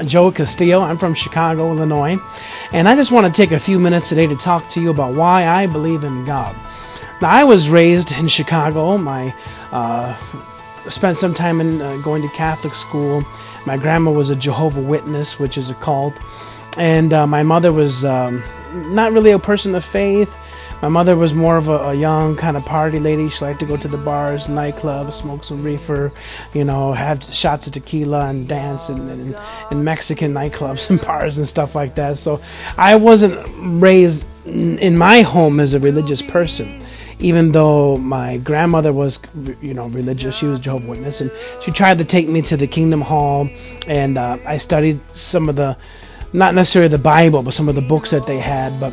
Joe Castillo. I'm from Chicago, Illinois, and I just want to take a few minutes today to talk to you about why I believe in God. Now, I was raised in Chicago. Spent some time in going to Catholic school. My grandma was a Jehovah's Witness, which is a cult, and my mother was not really a person of faith. My mother was more of a young kind of party lady. She liked to go to the bars, nightclubs, smoke some reefer, have shots of tequila and dance in Mexican nightclubs and bars and stuff like that. So I wasn't raised in my home as a religious person, even though my grandmother was, religious. She was Jehovah's Witness, and she tried to take me to the Kingdom Hall, and I studied some of the, not necessarily the Bible, but some of the books that they had. But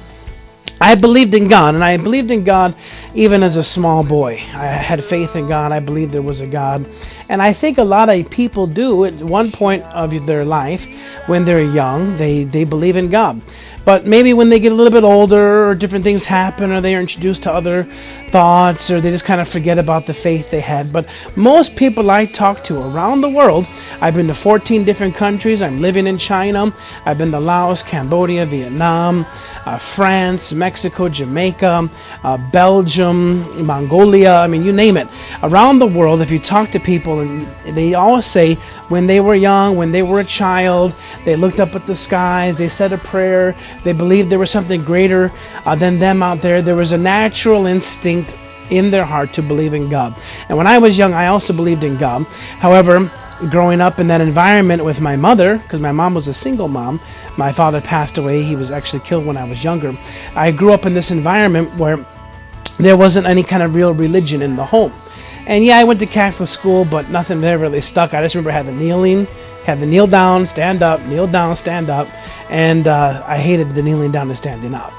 I believed in God, and I believed in God even as a small boy. I had faith in God. I believed there was a God. And I think a lot of people do at one point of their life when they're young, they believe in God. But maybe when they get a little bit older, or different things happen, or they are introduced to other thoughts, or they just kind of forget about the faith they had. But most people I talk to around the world, I've been to 14 different countries. I'm living in China. I've been to Laos, Cambodia, Vietnam, France, Mexico, Jamaica, Belgium, Mongolia. I mean, you name it. Around the world, if you talk to people, and they always say when they were young, when they were a child, they looked up at the skies, they said a prayer, they believed there was something greater than them out there. There was a natural instinct in their heart to believe in God. And when I was young, I also believed in God. However, growing up in that environment with my mother, because my mom was a single mom, my father passed away. He was actually killed when I was younger. I grew up in this environment where there wasn't any kind of real religion in the home. And yeah, I went to Catholic school, but nothing there really stuck. I just remember I had the kneel down, stand up, kneel down, stand up, and I hated the kneeling down and standing up.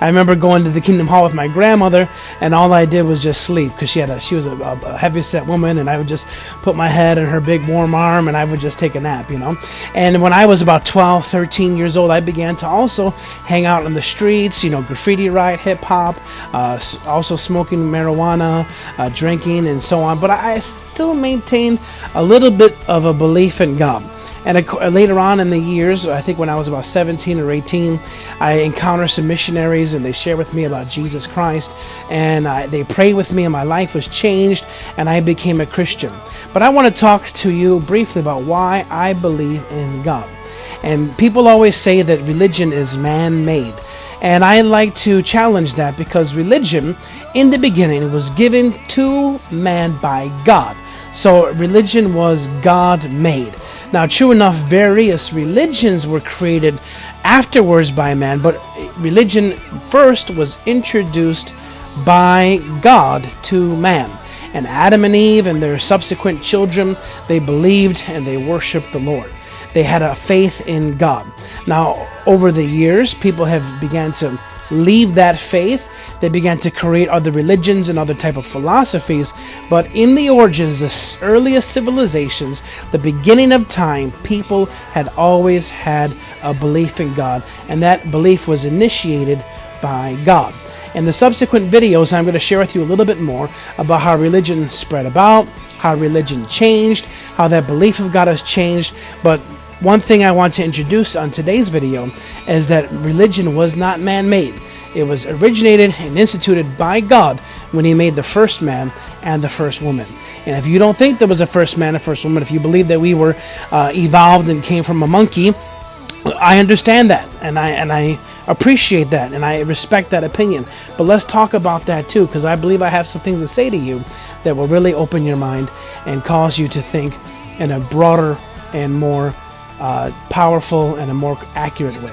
I remember going to the Kingdom Hall with my grandmother, and all I did was just sleep, because she was a heavy-set woman, and I would just put my head in her big warm arm, and I would just take a nap, And when I was about 12, 13 years old, I began to also hang out on the streets, graffiti write, hip-hop, also smoking marijuana, drinking, and so on. But I still maintained a little bit of a belief in God. And later on in the years, I think when I was about 17 or 18, I encountered some missionaries, and they shared with me about Jesus Christ, and they prayed with me, and my life was changed, and I became a Christian. But I want to talk to you briefly about why I believe in God. And people always say that religion is man-made. And I like to challenge that, because religion, in the beginning, was given to man by God. So religion was God-made. Now, true enough, various religions were created afterwards by man, but religion first was introduced by God to man. And Adam and Eve and their subsequent children, they believed and they worshiped the Lord. They had a faith in God. Now, over the years, people have began to leave that faith. They began to create other religions and other type of philosophies. But in the origins, the earliest civilizations, the beginning of time, people had always had a belief in God, and that belief was initiated by God. In the subsequent videos, I'm going to share with you a little bit more about how religion spread about, how religion changed, how that belief of God has changed. But one thing I want to introduce on today's video is that religion was not man-made. It was originated and instituted by God when He made the first man and the first woman. And if you don't think there was a first man and first woman, if you believe that we were evolved and came from a monkey, I understand that, and I appreciate that, and I respect that opinion. But let's talk about that too, because I believe I have some things to say to you that will really open your mind and cause you to think in a broader and more powerful and a more accurate way.